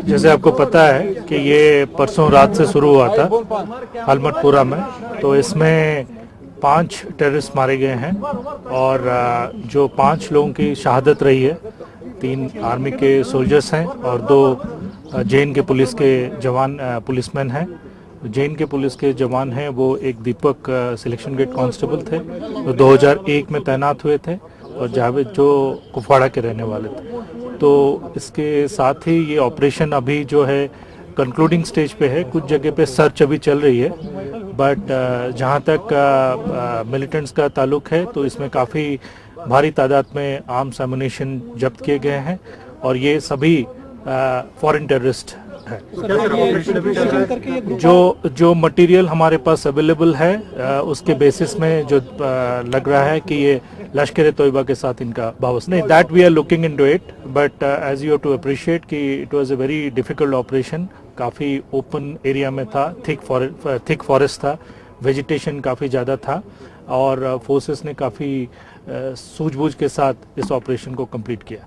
जैसे आपको पता है कि ये परसों रात से शुरू हुआ था हलमतपुरा में, तो इसमें 5 टेररिस्ट मारे गए हैं और जो 5 लोगों की शहादत रही है, 3 आर्मी के सोल्जर्स हैं और 2 जैन के पुलिस के जवान पुलिसमैन हैं। जैन के पुलिस के जवान हैं वो एक दीपक सिलेक्शन गेट कांस्टेबल थे, जो 2001 में तैनात हुए थे, और जावेद जो कुपवाड़ा के रहने वाले थे। तो इसके साथ ही ये ऑपरेशन अभी जो है कंक्लूडिंग स्टेज पे है। कुछ जगह पे सर्च अभी चल रही है, बट जहाँ तक मिलिटेंट्स का ताल्लुक है तो इसमें काफ़ी भारी तादाद में आर्म्स एमुनिशन जब्त किए गए हैं और ये सभी फॉरेन टेररिस्ट है। जो मटेरियल हमारे पास अवेलेबल है उसके बेसिस में जो लग रहा है कि ये लश्कर तोयबा के साथ इनका बावस नहीं, that we are looking into it, but as you have to appreciate कि it was a very difficult operation. काफ़ी ओपन एरिया में था, थिक फॉरेस्ट था, वेजिटेशन काफ़ी ज़्यादा था और फोर्सेस ने काफ़ी सूझबूझ के साथ इस ऑपरेशन को कंप्लीट किया।